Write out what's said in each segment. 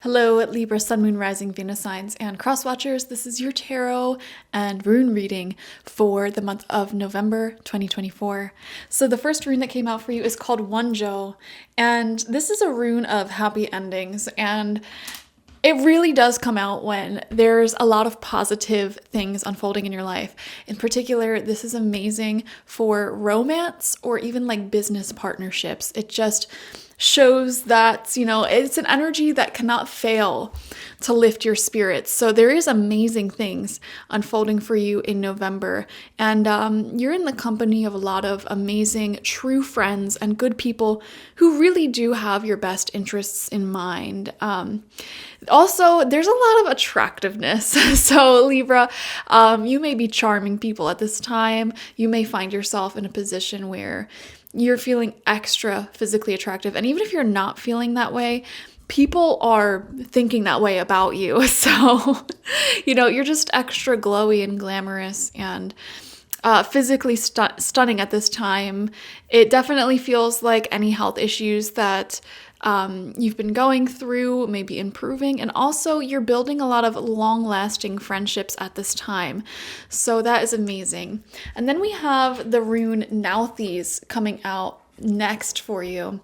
Hello, Libra, Sun, Moon, Rising, Venus signs, and cross watchers. This is your tarot and rune reading for the month of November 2024. So the first rune that came out for you is called Wonjo, and this is a rune of happy endings, and it really does come out when there's a lot of positive things unfolding in your life. In particular, this is amazing for romance or even like business partnerships. It just shows that, it's an energy that cannot fail to lift your spirits. So there is amazing things unfolding for you in November. And you're in the company of a lot of amazing, true friends and good people who really do have your best interests in mind. Also, there's a lot of attractiveness. So Libra, you may be charming people at this time. You may find yourself in a position where you're feeling extra physically attractive. And even if you're not feeling that way, people are thinking that way about you. So, you're just extra glowy and glamorous and physically stunning at this time. It definitely feels like any health issues that you've been going through may be improving, and also you're building a lot of long-lasting friendships at this time. So that is amazing. And then we have the rune Nauthiz coming out next for you.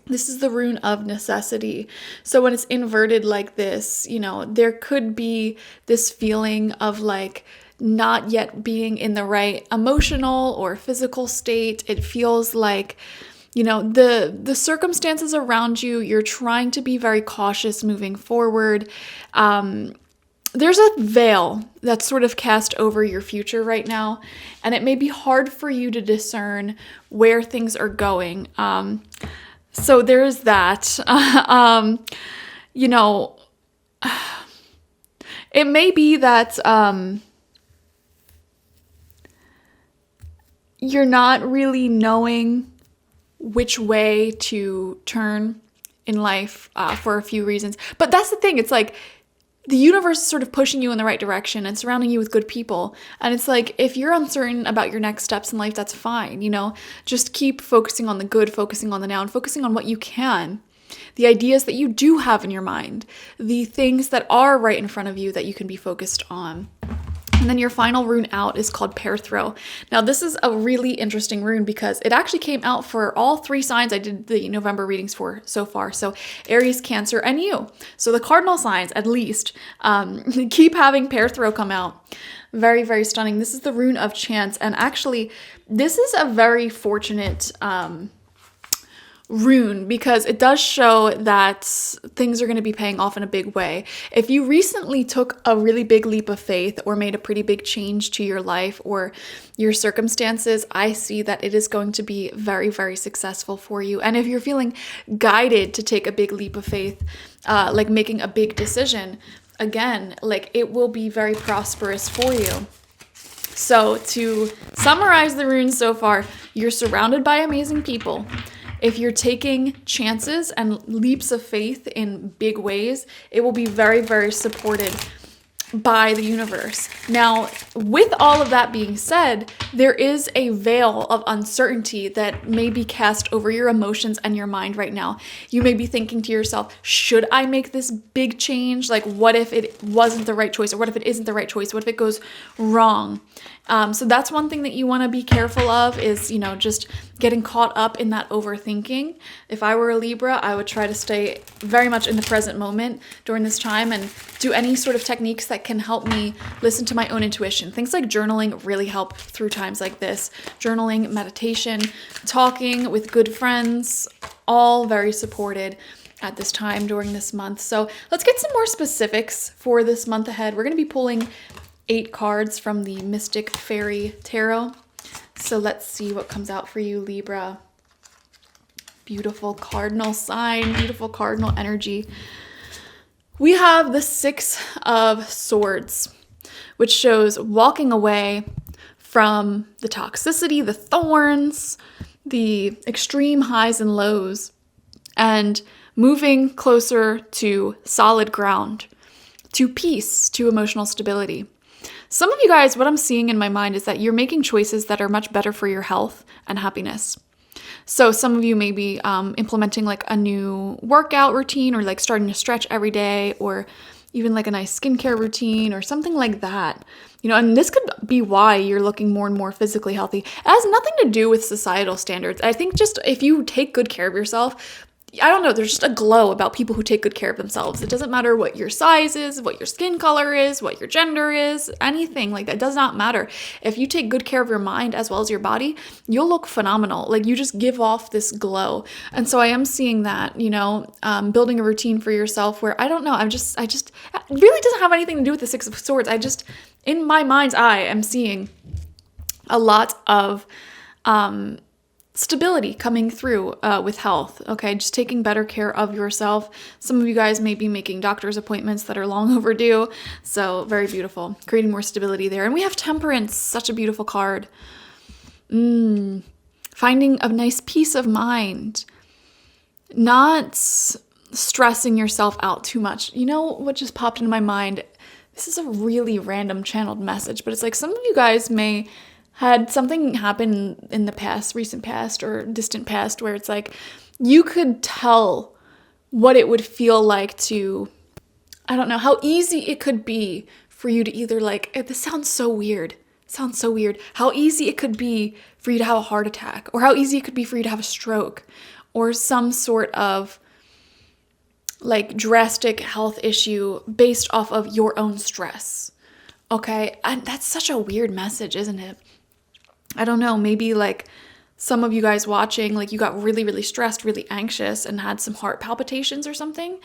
This is the rune of necessity. So when it's inverted like this, there could be this feeling of like not yet being in the right emotional or physical state. It feels like the circumstances around you, you're trying to be very cautious moving forward. There's a veil that's sort of cast over your future right now, and it may be hard for you to discern where things are going. So there's that. It may be that you're not really knowing which way to turn in life for a few reasons. But that's the thing. It's like the universe is sort of pushing you in the right direction and surrounding you with good people. And it's like, if you're uncertain about your next steps in life, that's fine. Just keep focusing on the good, focusing on the now, and focusing on what you can. The ideas that you do have in your mind, the things that are right in front of you that you can be focused on. And then your final rune out is called Pear Throw. Now, this is a really interesting rune because it actually came out for all three signs I did the November readings for so far. So Aries, Cancer, and you. So the cardinal signs, at least, keep having Pear Throw come out. Very, very stunning. This is the rune of chance. And actually, this is a very fortunate rune because it does show that things are going to be paying off in a big way. If you recently took a really big leap of faith or made a pretty big change to your life or your circumstances, I see that it is going to be very, very successful for you. And if you're feeling guided to take a big leap of faith, like making a big decision, again, like it will be very prosperous for you. So to summarize the runes so far, you're surrounded by amazing people. If you're taking chances and leaps of faith in big ways, it will be very, very supported by the universe. Now, with all of that being said, there is a veil of uncertainty that may be cast over your emotions and your mind right now. You may be thinking to yourself, should I make this big change? Like, what if it wasn't the right choice? Or what if it isn't the right choice? What if it goes wrong? So that's one thing that you want to be careful of is, just getting caught up in that overthinking. If I were a Libra, I would try to stay very much in the present moment during this time and do any sort of techniques that can help me listen to my own intuition. Things like journaling really help through times like this. Journaling, meditation, talking with good friends, all very supported at this time during this month. So let's get some more specifics for this month ahead. We're going to be pulling 8 cards from the Mystic Fairy Tarot. So let's see what comes out for you, Libra. Beautiful cardinal sign, beautiful cardinal energy. We have the 6 of Swords, which shows walking away from the toxicity, the thorns, the extreme highs and lows, and moving closer to solid ground, to peace, to emotional stability. Some of you guys, what I'm seeing in my mind is that you're making choices that are much better for your health and happiness. So some of you may be implementing like a new workout routine, or like starting to stretch every day, or even like a nice skincare routine or something like that. And this could be why you're looking more and more physically healthy. It has nothing to do with societal standards. I think just if you take good care of yourself, I don't know, there's just a glow about people who take good care of themselves. It doesn't matter what your size is, what your skin color is, what your gender is, anything like that. It does not matter. If you take good care of your mind as well as your body, you'll look phenomenal. Like, you just give off this glow. And so I am seeing that, building a routine for yourself where, I don't know, it really doesn't have anything to do with the Six of Swords. In my mind's eye, I'm seeing a lot of stability coming through with health. Okay, just taking better care of yourself. Some of you guys may be making doctor's appointments that are long overdue. So very beautiful, creating more stability there. And we have Temperance, such a beautiful card. Finding a nice peace of mind, not stressing yourself out too much. You know what just popped into my mind? This is a really random channeled message, but it's like some of you guys may had something happen in the past, recent past or distant past, where it's like you could tell what it would feel like to, I don't know, how easy it could be for you to either this sounds so weird. How easy it could be for you to have a heart attack, or how easy it could be for you to have a stroke, or some sort of like drastic health issue based off of your own stress. Okay. And that's such a weird message, isn't it? I don't know, maybe like some of you guys watching, like you got really, really stressed, really anxious and had some heart palpitations or something.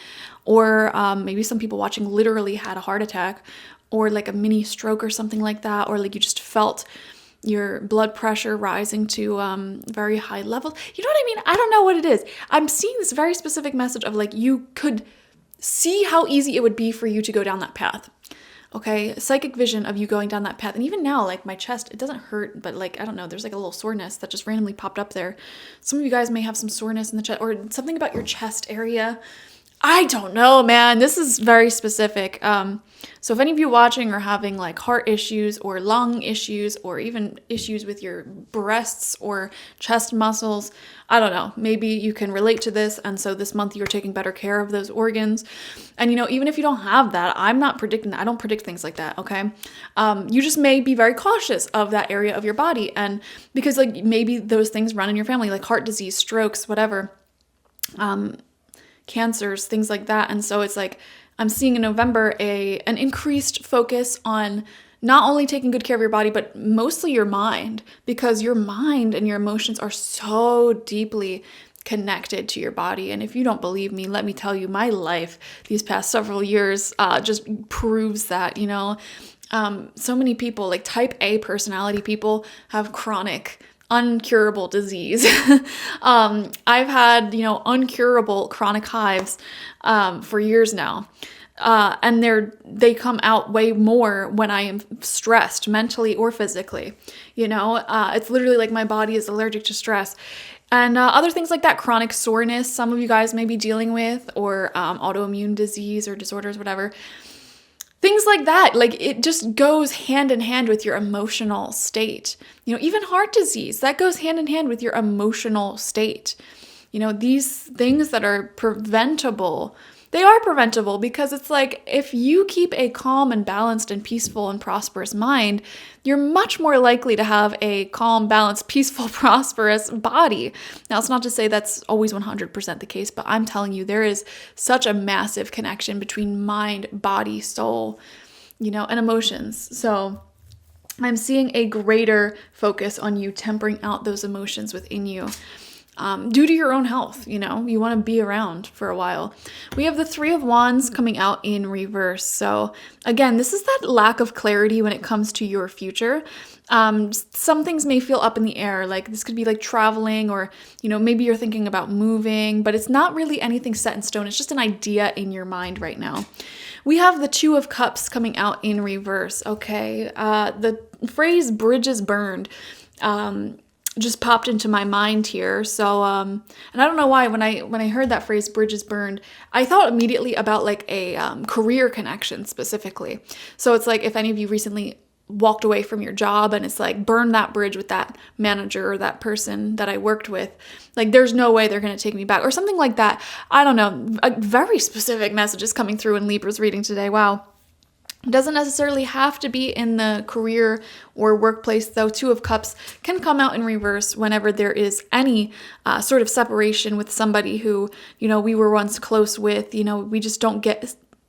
Or maybe some people watching literally had a heart attack or like a mini stroke or something like that. Or like you just felt your blood pressure rising to very high levels. You know what I mean? I don't know what it is. I'm seeing this very specific message of like you could see how easy it would be for you to go down that path. Okay, psychic vision of you going down that path. And even now, like my chest, it doesn't hurt, but like, I don't know, there's like a little soreness that just randomly popped up there. Some of you guys may have some soreness in the chest or something about your chest area. I don't know, man. This is very specific. So if any of you watching are having like heart issues or lung issues or even issues with your breasts or chest muscles, I don't know, maybe you can relate to this. And so this month you're taking better care of those organs. And even if you don't have that, I'm not predicting that. I don't predict things like that. Okay. You just may be very cautious of that area of your body. And because like maybe those things run in your family, like heart disease, strokes, whatever, cancers, things like that. And so it's like, I'm seeing in November an increased focus on not only taking good care of your body, but mostly your mind, because your mind and your emotions are so deeply connected to your body. And if you don't believe me, let me tell you, my life these past several years just proves that, so many people, like type A personality people, have chronic uncurable disease. I've had, uncurable chronic hives for years now. And they come out way more when I am stressed mentally or physically. It's literally like my body is allergic to stress. And other things like that, chronic soreness, some of you guys may be dealing with, or autoimmune disease or disorders, whatever. Things like that, like it just goes hand in hand with your emotional state. Even heart disease, that goes hand in hand with your emotional state. These things that are preventable, they are preventable because it's like if you keep a calm and balanced and peaceful and prosperous mind, you're much more likely to have a calm, balanced, peaceful, prosperous body. Now, it's not to say that's always 100% the case, but I'm telling you, there is such a massive connection between mind, body, soul, and emotions. So I'm seeing a greater focus on you tempering out those emotions within you. Due to your own health, you want to be around for a while. We have the Three of Wands coming out in reverse. So again, this is that lack of clarity when it comes to your future. Some things may feel up in the air, like this could be like traveling or, maybe you're thinking about moving, but it's not really anything set in stone. It's just an idea in your mind right now. We have the Two of Cups coming out in reverse. Okay. The phrase bridges burned, just popped into my mind here. So, and I don't know why, when I heard that phrase, bridges burned, I thought immediately about like a career connection specifically. So it's like if any of you recently walked away from your job and it's like, burn that bridge with that manager or that person that I worked with. Like, there's no way they're going to take me back or something like that. I don't know. Very specific messages coming through in Libra's reading today. Wow. It doesn't necessarily have to be in the career or workplace, though. Two of Cups can come out in reverse whenever there is any sort of separation with somebody who, we were once close with, we just don't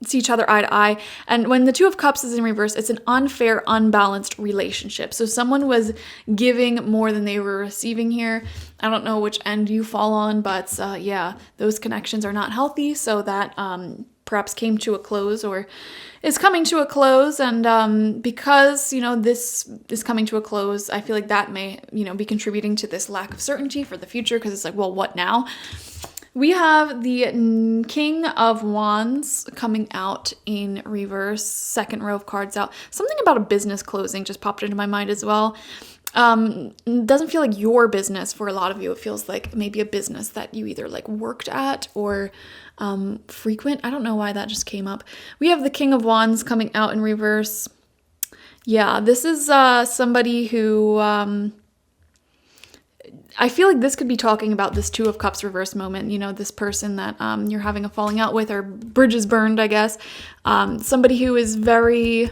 see each other eye to eye. And when the Two of Cups is in reverse, it's an unfair, unbalanced relationship. So someone was giving more than they were receiving here. I don't know which end you fall on, but yeah, those connections are not healthy. So that perhaps came to a close or is coming to a close. And because, this is coming to a close, I feel like that may, be contributing to this lack of certainty for the future, because it's like, well, what now? We have the King of Wands coming out in reverse, second row of cards out. Something about a business closing just popped into my mind as well. Doesn't feel like your business for a lot of you. It feels like maybe a business that you either like worked at or frequent. I don't know why that just came up. We have the King of Wands coming out in reverse. Yeah, this is somebody who... I feel like this could be talking about this Two of Cups reverse moment, this person that you're having a falling out with or bridges burned, I guess. Somebody who is they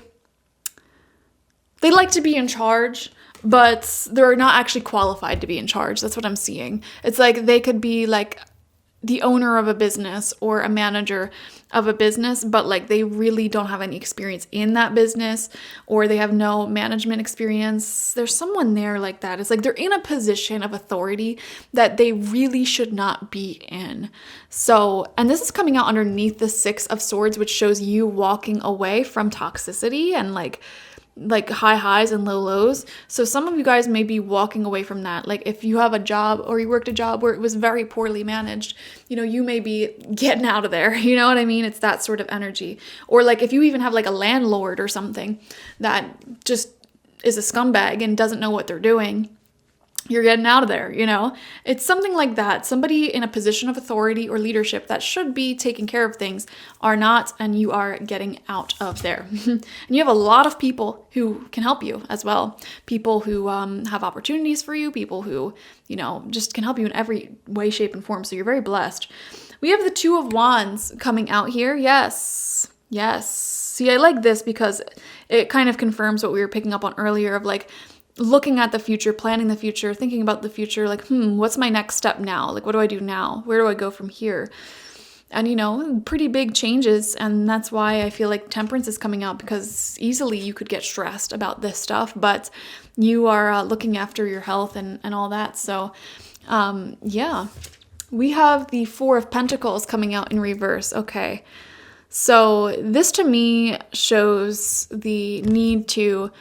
like to be in charge, but they're not actually qualified to be in charge. That's what I'm seeing. It's like they could be like the owner of a business or a manager of a business, but like they really don't have any experience in that business, or they have no management experience. There's someone there like that. It's like they're in a position of authority that they really should not be in. So, and this is coming out underneath the Six of Swords, which shows you walking away from toxicity and like high highs and low lows. So some of you guys may be walking away from that. Like if you have a job or you worked a job where it was very poorly managed, you may be getting out of there. You know what I mean? It's that sort of energy. Or like if you even have like a landlord or something that just is a scumbag and doesn't know what they're doing, you're getting out of there, It's something like that. Somebody in a position of authority or leadership that should be taking care of things are not, and you are getting out of there. And you have a lot of people who can help you as well. People who have opportunities for you, people who, just can help you in every way, shape, and form. So you're very blessed. We have the Two of Wands coming out here. Yes. See, I like this because it kind of confirms what we were picking up on earlier of like, looking at the future, planning the future, thinking about the future, like, what's my next step now? Like, what do I do now? Where do I go from here? And, pretty big changes. And that's why I feel like Temperance is coming out, because easily you could get stressed about this stuff, but you are looking after your health and all that. So, yeah. We have the Four of Pentacles coming out in reverse. Okay. So this to me shows the need to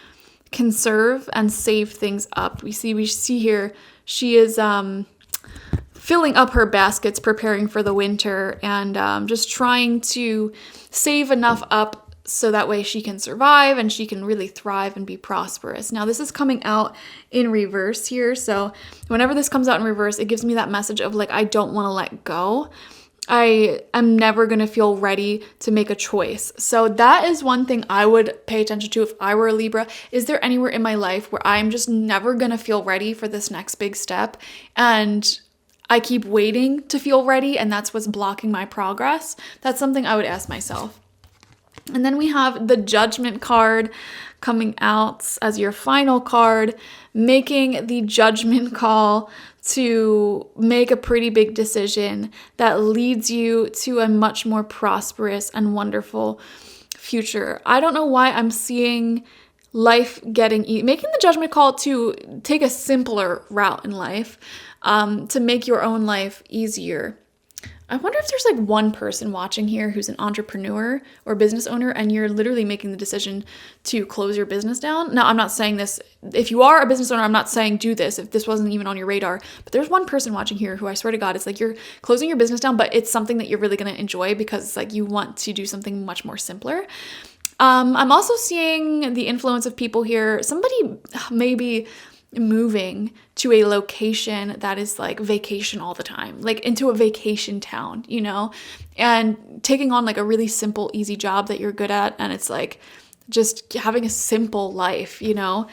conserve and save things up. We see here she is filling up her baskets, preparing for the winter, and just trying to save enough up so that way she can survive and she can really thrive and be prosperous. Now this is coming out in reverse here, so whenever this comes out in reverse, it gives me that message of like, I don't want to let go. I am never going to feel ready to make a choice. So that is one thing I would pay attention to if I were a Libra. Is there anywhere in my life where I'm just never going to feel ready for this next big step? And I keep waiting to feel ready, and that's what's blocking my progress. That's something I would ask myself. And then we have the Judgment card coming out as your final card, making the judgment call to make a pretty big decision that leads you to a much more prosperous and wonderful future. I don't know why I'm seeing life making the judgment call to take a simpler route in life, to make your own life easier. I wonder if there's like one person watching here who's an entrepreneur or business owner, and you're literally making the decision to close your business down. Now, I'm not saying this. If you are a business owner, I'm not saying do this if this wasn't even on your radar. But there's one person watching here who I swear to God, it's like you're closing your business down, but it's something that you're really going to enjoy because it's like you want to do something much more simpler. I'm also seeing the influence of people here. Somebody maybe moving to a location that is like vacation all the time, like into a vacation town, and taking on like a really simple, easy job that you're good at. And it's like just having a simple life, you know?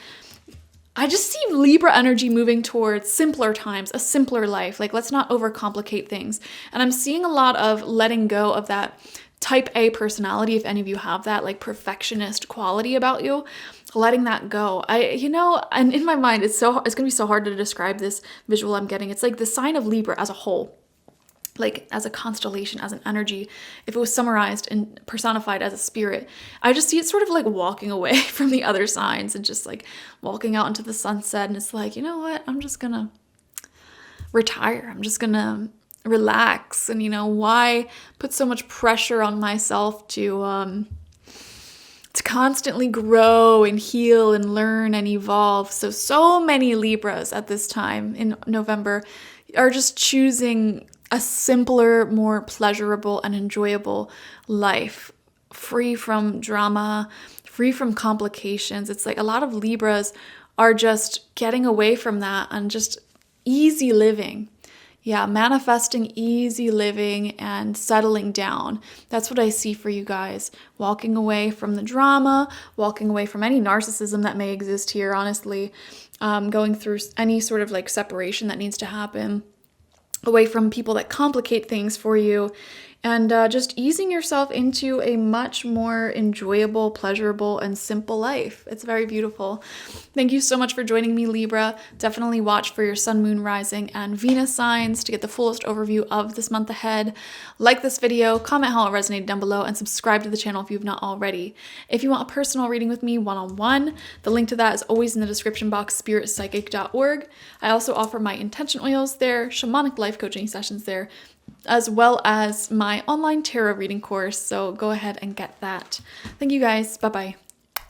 I just see Libra energy moving towards simpler times, a simpler life. Like, let's not overcomplicate things. And I'm seeing a lot of letting go of that type A personality, if any of you have that, like perfectionist quality about you, letting that go. And in my mind, it's gonna be so hard to describe this visual I'm getting. It's like the sign of Libra as a whole, like as a constellation, as an energy. If it was summarized and personified as a spirit, I just see it sort of like walking away from the other signs and just like walking out into the sunset. And it's like, you know what? I'm just gonna retire. I'm just gonna relax. And why put so much pressure on myself to constantly grow and heal and learn and evolve? So many Libras at this time in November are just choosing a simpler, more pleasurable and enjoyable life, free from drama, free from complications. It's like a lot of Libras are just getting away from that and just easy living. Yeah, manifesting easy living and settling down. That's what I see for you guys. Walking away from the drama, walking away from any narcissism that may exist here, honestly. Going through any sort of like separation that needs to happen. Away from people that complicate things for you, and just easing yourself into a much more enjoyable, pleasurable, and simple life. It's very beautiful. Thank you so much for joining me, Libra. Definitely watch for your sun, moon, rising, and Venus signs to get the fullest overview of this month ahead. Like this video, comment how it resonated down below, and subscribe to the channel if you've not already. If you want a personal reading with me one-on-one, the link to that is always in the description box, spiritpsychic.org. I also offer my intention oils there, shamanic life coaching sessions there, as well as my online tarot reading course. So go ahead and get that. Thank you guys. Bye-bye.